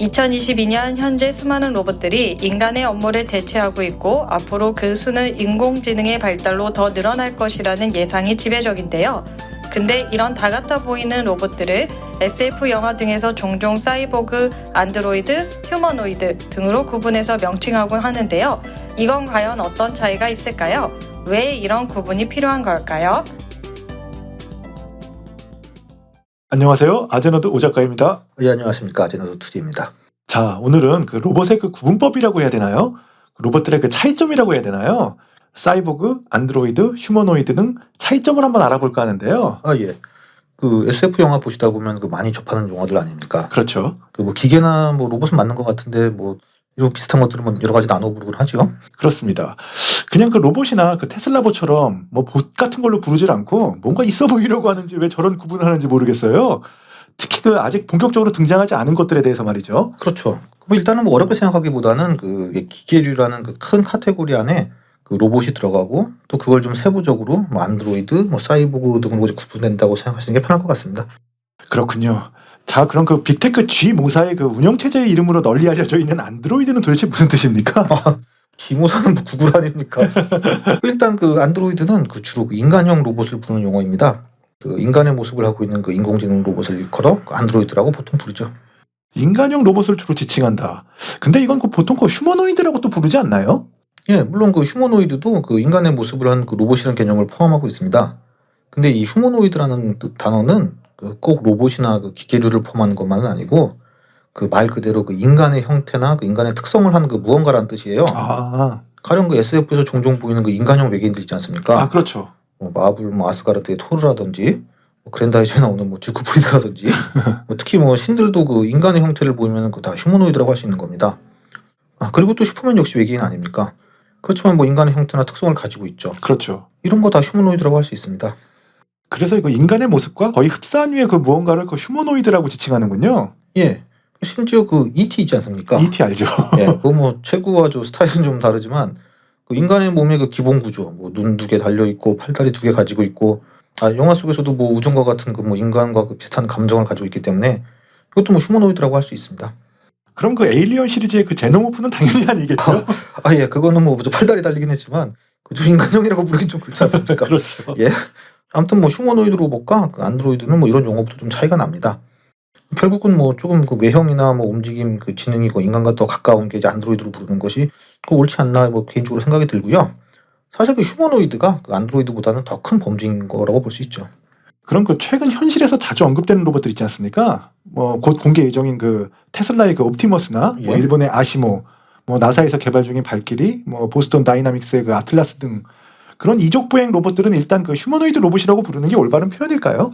2022년 현재 수많은 로봇들이 인간의 업무를 대체하고 있고 앞으로 그 수는 인공지능의 발달로 더 늘어날 것이라는 예상이 지배적인데요. 근데 이런 다 같아 보이는 로봇들을 SF 영화 등에서 종종 사이보그, 안드로이드, 휴머노이드 등으로 구분해서 명칭하곤 하는데요. 이건 과연 어떤 차이가 있을까요? 왜 이런 구분이 필요한 걸까요? 안녕하세요. 아제너드 오 작가입니다. 예, 안녕하십니까. 아제너드 2D입니다. 자, 오늘은 그 로봇의 그 구분법이라고 해야 되나요? 로봇들의 그 차이점이라고 해야 되나요? 사이보그, 안드로이드, 휴머노이드 등 차이점을 한번 알아볼까 하는데요. 예. 그 SF 영화 보시다 보면 그 많이 접하는 용어들 아닙니까? 그렇죠. 그 뭐 기계나 뭐 로봇은 맞는 것 같은데 뭐 이런 비슷한 것들은 뭐 여러 가지 나눠 부르곤 하죠. 그렇습니다. 그냥 그 로봇이나 그 테슬라봇처럼 뭐 봇 같은 걸로 부르질 않고 뭔가 있어 보이려고 하는지 왜 저런 구분을 하는지 모르겠어요. 특히 그 아직 본격적으로 등장하지 않은 것들에 대해서 말이죠. 그렇죠. 뭐 일단은 뭐 어렵게 생각하기보다는 그 기계류라는 그 큰 카테고리 안에 그 로봇이 들어가고 또 그걸 좀 세부적으로 뭐 안드로이드, 뭐 사이보그 등으로 구분된다고 생각하시는 게 편할 것 같습니다. 그렇군요. 자, 그럼 그 빅테크 G 모사의 그 운영체제의 이름으로 널리 알려져 있는 안드로이드는 도대체 무슨 뜻입니까? G모사는 뭐 구글 아닙니까? 일단 그 안드로이드는 그 주로 그 인간형 로봇을 부르는 용어입니다. 그 인간의 모습을 하고 있는 그 인공지능 로봇을 일컬어 그 안드로이드라고 보통 부르죠. 인간형 로봇을 주로 지칭한다. 근데 이건 그 보통 그 휴머노이드라고 또 부르지 않나요? 예, 물론 그 휴머노이드도 그 인간의 모습을 한 그 로봇이라는 개념을 포함하고 있습니다. 근데 이 휴머노이드라는 그 단어는 그 꼭 로봇이나 그 기계류를 포함하는 것만은 아니고 그 말 그대로 그 인간의 형태나 그 인간의 특성을 하는 그 무언가라는 뜻이에요. 가령 그 SF에서 종종 보이는 그 인간형 외계인들 있지 않습니까? 그렇죠. 뭐 마블, 뭐 아스가르드의 토르라든지, 뭐 그랜다이즈에 나오는 뭐 듀크 프리드라든지, 뭐 특히 뭐 신들도 그 인간의 형태를 보이면 그 다 휴머노이드라고 할 수 있는 겁니다. 그리고 또 슈퍼맨 역시 외계인 아닙니까? 그렇지만 뭐 인간의 형태나 특성을 가지고 있죠. 그렇죠. 이런 거 다 휴머노이드라고 할 수 있습니다. 그래서 이거 인간의 모습과 거의 흡사한 류의 그 무언가를 그 휴머노이드라고 지칭하는군요. 예. 심지어 그 E.T. 있지 않습니까? E.T. 알죠. 예. 그 뭐 체구와 저 스타일은 좀 다르지만 그 인간의 몸의 그 기본 구조, 뭐 눈 2개 달려 있고 팔다리 2개 가지고 있고, 영화 속에서도 뭐 우정과 같은 그 뭐 인간과 그 비슷한 감정을 가지고 있기 때문에 이것도 뭐 휴머노이드라고 할 수 있습니다. 그럼 그 에일리언 시리즈의 그 제노모프는 당연히 아니겠죠? 예. 그거는 뭐 팔다리 달리긴 했지만 그좀 인간형이라고 부르긴 좀 그렇지 않습니까? 그렇죠. 예. 아무튼 뭐 휴머노이드 로봇과 그 안드로이드는 뭐 이런 용어부터 좀 차이가 납니다. 결국은 뭐 조금 그 외형이나 뭐 움직임 그 지능이 그 인간과 더 가까운 게 이제 안드로이드로 부르는 것이 그 옳지 않나 뭐 개인적으로 생각이 들고요. 사실 그 휴머노이드가 그 안드로이드보다는 더 큰 범주인 거라고 볼 수 있죠. 그럼 그 최근 현실에서 자주 언급되는 로봇들 있지 않습니까? 뭐 곧 공개 예정인 그 테슬라의 그 옵티머스나 뭐 예. 일본의 아시모, 뭐 나사에서 개발 중인 발키리, 뭐 보스턴 다이나믹스의 그 아틀라스 등 그런 이족 보행 로봇들은 일단 그 휴머노이드 로봇이라고 부르는 게 올바른 표현일까요?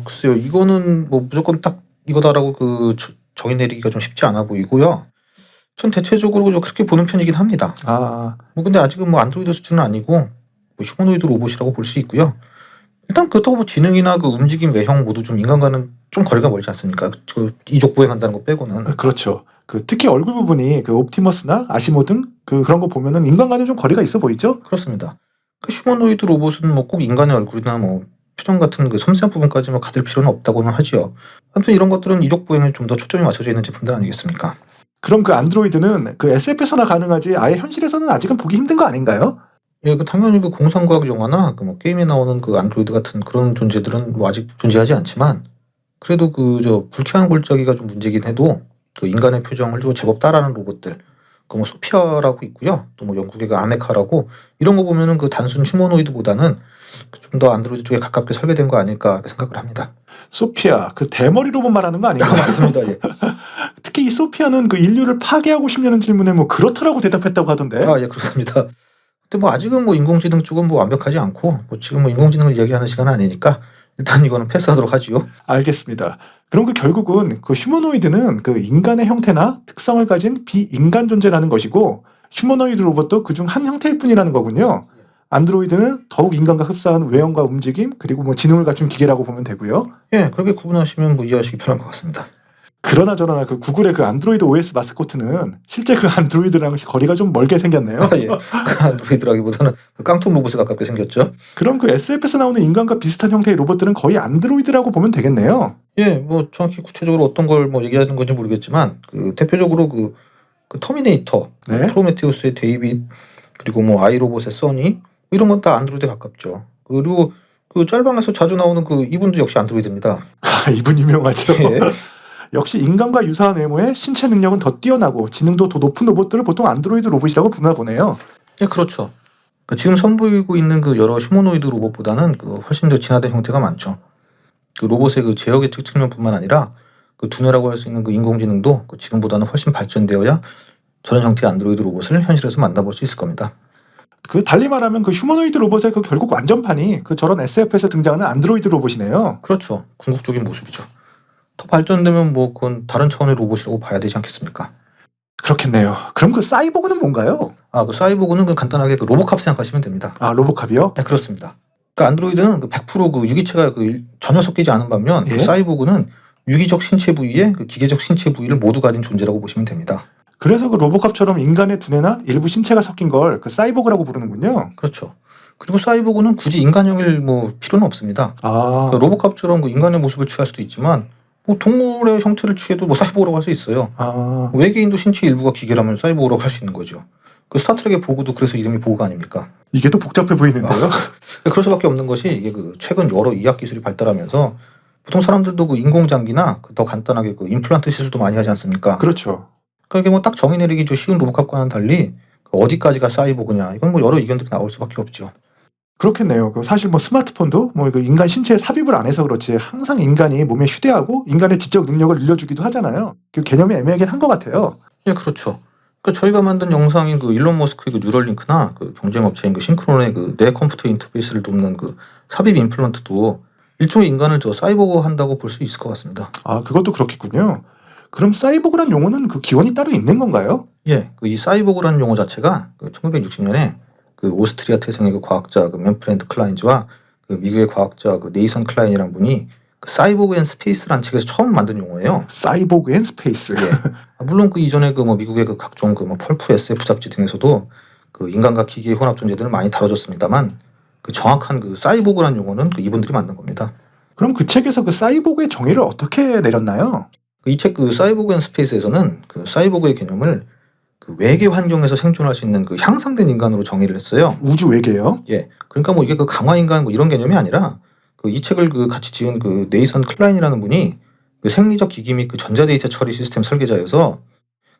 글쎄요. 이거는 뭐 무조건 딱 이거다라고 그 정의 내리기가 좀 쉽지 않아 보이고요. 전 대체적으로 좀 그렇게 보는 편이긴 합니다. 뭐 근데 아직은 뭐 안드로이드 수준은 아니고 뭐 휴머노이드 로봇이라고 볼 수 있고요. 일단 그렇다고 뭐 지능이나 그 움직임 외형 모두 좀 인간과는 좀 거리가 멀지 않습니까? 그 이족 보행한다는 거 빼고는. 그렇죠. 그 특히 얼굴 부분이 그 옵티머스나 아시모 등 그런 거 보면은 인간과는 좀 거리가 있어 보이죠? 그렇습니다. 그 휴머노이드 로봇은 뭐 꼭 인간의 얼굴이나 뭐 표정 같은 그 섬세한 부분까지 뭐 가릴 필요는 없다고는 하지요. 아무튼 이런 것들은 이족 보행에 좀 더 초점이 맞춰져 있는 제품들 아니겠습니까? 그럼 그 안드로이드는 그 SF에서나 가능하지 아예 현실에서는 아직은 보기 힘든 거 아닌가요? 예, 그 당연히 그 공상과학 영화나 그 뭐 게임에 나오는 그 안드로이드 같은 그런 존재들은 뭐 아직 존재하지 않지만 그래도 그 저 불쾌한 골짜기가 좀 문제긴 해도 그 인간의 표정을 제법 따라하는 로봇들, 그 뭐 소피아라고 있고요. 또 뭐 영국의 그 아메카라고 이런 거 보면은 그 단순 휴머노이드보다는 좀 더 안드로이드 쪽에 가깝게 설계된 거 아닐까 생각을 합니다. 소피아, 그 대머리 로봇 말하는 거 아닌가요? 맞습니다. 예. 특히 이 소피아는 그 인류를 파괴하고 싶냐는 질문에 뭐 그렇다라고 대답했다고 하던데. 예, 그렇습니다. 근데 뭐 아직은 뭐 인공지능 쪽은 뭐 완벽하지 않고 뭐 지금 뭐 인공지능을 이야기하는 시간은 아니니까 일단 이거는 패스하도록 하지요. 알겠습니다. 그럼 그 결국은 그 휴머노이드는 그 인간의 형태나 특성을 가진 비인간 존재라는 것이고 휴머노이드 로봇도 그중 한 형태일 뿐이라는 거군요. 안드로이드는 더욱 인간과 흡사한 외형과 움직임 그리고 뭐 지능을 갖춘 기계라고 보면 되고요. 예, 그렇게 구분하시면 뭐 이해하시기 편할 것 같습니다. 그러나 저러나 그 구글의 그 안드로이드 OS 마스코트는 실제 그 안드로이드랑 거리가 좀 멀게 생겼네요. 예. 그 안드로이드라기보다는 그 깡통 로봇에 가깝게 생겼죠. 그럼 그 SF에서 나오는 인간과 비슷한 형태의 로봇들은 거의 안드로이드라고 보면 되겠네요. 예, 뭐 정확히 구체적으로 어떤 걸 뭐 얘기하는 건지 모르겠지만 그 대표적으로 그 터미네이터, 네. 프로메테우스의 데이빗, 그리고 뭐 아이로봇의 써니 이런 건 다 안드로이드에 가깝죠. 그리고 그 짤방에서 자주 나오는 그 이분도 역시 안드로이드입니다. 아, 이분 유명하죠. 예. 역시 인간과 유사한 외모에 신체 능력은 더 뛰어나고 지능도 더 높은 로봇들을 보통 안드로이드 로봇이라고 부르나 보네요. 예, 그렇죠. 그 지금 선보이고 있는 그 여러 휴머노이드 로봇보다는 그 훨씬 더 진화된 형태가 많죠. 그 로봇의 그 제어 계측 측면뿐만 아니라 그 두뇌라고 할 수 있는 그 인공지능도 그 지금보다는 훨씬 발전되어야 저런 형태의 안드로이드 로봇을 현실에서 만나볼 수 있을 겁니다. 그 달리 말하면 그 휴머노이드 로봇의 그 결국 완전판이 그 저런 SF에서 등장하는 안드로이드 로봇이네요. 그렇죠. 궁극적인 모습이죠. 더 발전되면 뭐 그건 다른 차원의 로봇이라고 봐야 되지 않겠습니까? 그렇겠네요. 그럼 그 사이보그는 뭔가요? 아, 그 사이보그는 그 간단하게 그 로보캅 생각하시면 됩니다. 아, 로보캅이요? 네, 그렇습니다. 그 안드로이드는 그 100%그 유기체가 그 전혀 섞이지 않은 반면 예? 그 사이보그는 유기적 신체 부위에 그 기계적 신체 부위를 모두 가진 존재라고 보시면 됩니다. 그래서 그 로보캅처럼 인간의 두뇌나 일부 신체가 섞인 걸 그 사이보그라고 부르는군요. 그렇죠. 그리고 사이보그는 굳이 인간형일 뭐 필요는 없습니다. 아, 그 로보캅처럼 그 인간의 모습을 취할 수도 있지만 뭐 동물의 형태를 취해도 뭐 사이보그라고 할 수 있어요. 외계인도 신체 일부가 기계라면 사이보그라고 할 수 있는 거죠. 그 스타트rek의 보그도 그래서 이름이 보그 아닙니까? 이게 또 복잡해 보이는데요. 그럴 수밖에 없는 것이 이게 그 최근 여러 의학 기술이 발달하면서 보통 사람들도 그 인공장기나 그 더 간단하게 그 임플란트 시술도 많이 하지 않습니까? 그렇죠. 그러니까 이게 뭐 딱 정의 내리기 좀 쉬운 로봇캅과는 달리 그 어디까지가 사이보그냐 이건 뭐 여러 의견들이 나올 수밖에 없죠. 그렇겠네요. 그 사실 뭐 스마트폰도 뭐 그 인간 신체에 삽입을 안 해서 그렇지 항상 인간이 몸에 휴대하고 인간의 지적 능력을 늘려주기도 하잖아요. 그 개념이 애매하긴 한 것 같아요. 예, 그렇죠. 그러니까 저희가 만든 영상인 그 일론 머스크의 그 뉴럴링크나 그 경쟁 업체인 그 싱크론의 그 내 컴퓨터 인터페이스를 돕는 그 삽입 임플란트도 일종의 인간을 저 사이보그 한다고 볼 수 있을 것 같습니다. 아, 그것도 그렇겠군요. 그럼 사이보그란 용어는 그 기원이 따로 있는 건가요? 예, 그 이 사이보그라는 용어 자체가 그 1960년에 그 오스트리아 태생의 그 과학자 그 맨프레드 클라인즈와 그 미국의 과학자 그 네이선 클라인이란 분이 그 사이보그 앤 스페이스라는 책에서 처음 만든 용어예요. 사이보그 앤 스페이스. 예. 물론 그 이전에 그 뭐 미국의 그 각종 그 뭐 펄프 SF 잡지 등에서도 그 인간과 기계의 혼합 존재들은 많이 다뤄졌습니다만 그 정확한 그 사이보그라는 용어는 그 이분들이 만든 겁니다. 그럼 그 책에서 그 사이보그의 정의를 어떻게 내렸나요? 이 책 그 사이보그 앤 스페이스에서는 그 사이보그의 개념을 그 외계 환경에서 생존할 수 있는 그 향상된 인간으로 정의를 했어요. 우주 외계요? 예. 그러니까 뭐 이게 그 강화 인간 뭐 이런 개념이 아니라 그 이 책을 그 같이 지은 그 네이선 클라인이라는 분이 그 생리적 기기 및 그 전자데이터 처리 시스템 설계자여서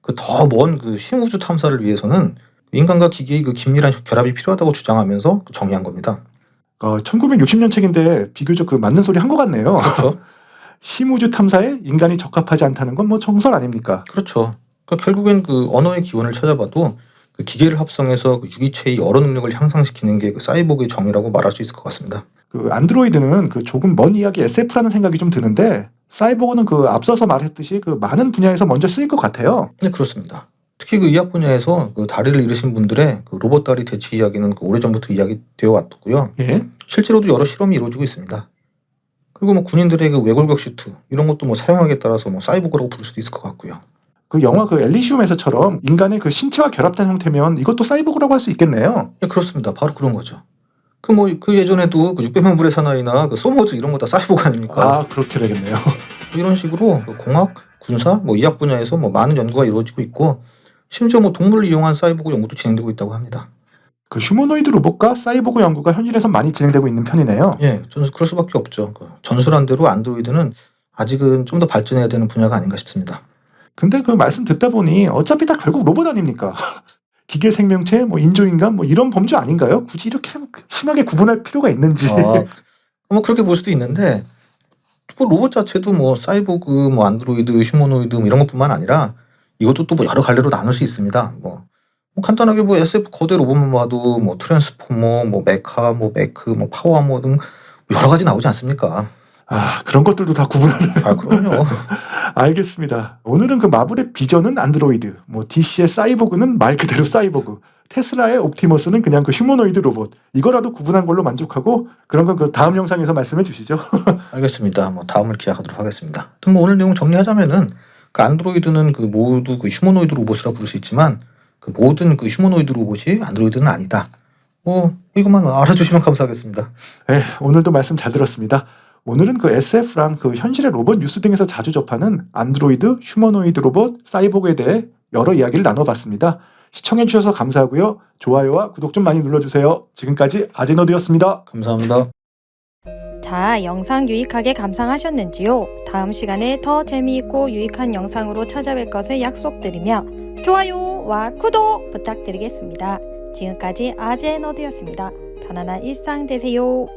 그 더 먼 그 심우주 탐사를 위해서는 인간과 기계의 그 긴밀한 결합이 필요하다고 주장하면서 그 정의한 겁니다. 1960년 책인데 비교적 그 맞는 소리 한 것 같네요. 그렇죠. 심우주 탐사에 인간이 적합하지 않다는 건 뭐 정설 아닙니까? 그렇죠. 그러니까 결국엔 그 언어의 기원을 찾아봐도 그 기계를 합성해서 그 유기체의 여러 능력을 향상시키는 게 그 사이보그의 정의라고 말할 수 있을 것 같습니다. 그 안드로이드는 그 조금 먼 이야기 SF라는 생각이 좀 드는데 사이보그는 그 앞서서 말했듯이 그 많은 분야에서 먼저 쓰일 것 같아요. 네, 그렇습니다. 특히 그 의학 분야에서 그 다리를 잃으신 분들의 그 로봇 다리 대체 이야기는 그 오래전부터 이야기되어 왔고요. 예. 실제로도 여러 실험이 이루어지고 있습니다. 그리고 뭐 군인들의 그 외골격 슈트 이런 것도 뭐 사용하기에 따라서 뭐 사이보그라고 부를 수도 있을 것 같고요. 그 영화 그 엘리시움에서처럼 인간의 그 신체와 결합된 형태면 이것도 사이보그라고 할 수 있겠네요. 네, 그렇습니다. 바로 그런 거죠. 그 뭐 그 예전에도 그 600만 불의 사나이나 그 소모즈 이런 거 다 사이보그 아닙니까? 아, 그렇게 되겠네요. 이런 식으로 그 공학, 군사, 뭐 의학 분야에서 뭐 많은 연구가 이루어지고 있고 심지어 뭐 동물을 이용한 사이보그 연구도 진행되고 있다고 합니다. 그 휴머노이드 로봇과 사이보그 연구가 현실에서 많이 진행되고 있는 편이네요. 예, 저는 그럴 수밖에 없죠. 그 전술한 대로 안드로이드는 아직은 좀 더 발전해야 되는 분야가 아닌가 싶습니다. 근데 그 말씀 듣다 보니 어차피 다 결국 로봇 아닙니까? 기계 생명체, 뭐 인조인간, 뭐 이런 범주 아닌가요? 굳이 이렇게 심하게 구분할 필요가 있는지. 뭐 그렇게 볼 수도 있는데 뭐 로봇 자체도 뭐 사이보그, 뭐 안드로이드, 휴머노이드 뭐 이런 것뿐만 아니라 이것도 또 뭐 여러 갈래로 나눌 수 있습니다. 뭐 간단하게 뭐 SF 거대 로봇만 봐도 뭐 트랜스포머, 뭐 메카, 뭐 메크, 뭐 파워아머 등 여러 가지 나오지 않습니까? 아, 그런 것들도 다 구분하는. 아, 그럼요. 알겠습니다. 오늘은 그 마블의 비전은 안드로이드, 뭐 DC의 사이보그는 말 그대로 사이보그, 테슬라의 옵티머스는 그냥 그 휴머노이드 로봇. 이거라도 구분한 걸로 만족하고 그런 건 그 다음 영상에서 말씀해 주시죠. 알겠습니다. 뭐 다음을 기약하도록 하겠습니다. 뭐 오늘 내용 정리하자면은 그 안드로이드는 그 모두 그 휴머노이드 로봇이라 부를 수 있지만 그 모든 그 휴머노이드 로봇이 안드로이드는 아니다. 뭐 이것만 알아주시면 감사하겠습니다. 네, 오늘도 말씀 잘 들었습니다. 오늘은 그 SF랑 그 현실의 로봇 뉴스 등에서 자주 접하는 안드로이드, 휴머노이드 로봇, 사이보그에 대해 여러 이야기를 나눠봤습니다. 시청해주셔서 감사하고요. 좋아요와 구독 좀 많이 눌러주세요. 지금까지 아제너드였습니다. 감사합니다. 자, 영상 유익하게 감상하셨는지요? 다음 시간에 더 재미있고 유익한 영상으로 찾아뵐 것을 약속드리며 좋아요와 구독 부탁드리겠습니다. 지금까지 아제너드였습니다. 편안한 일상 되세요.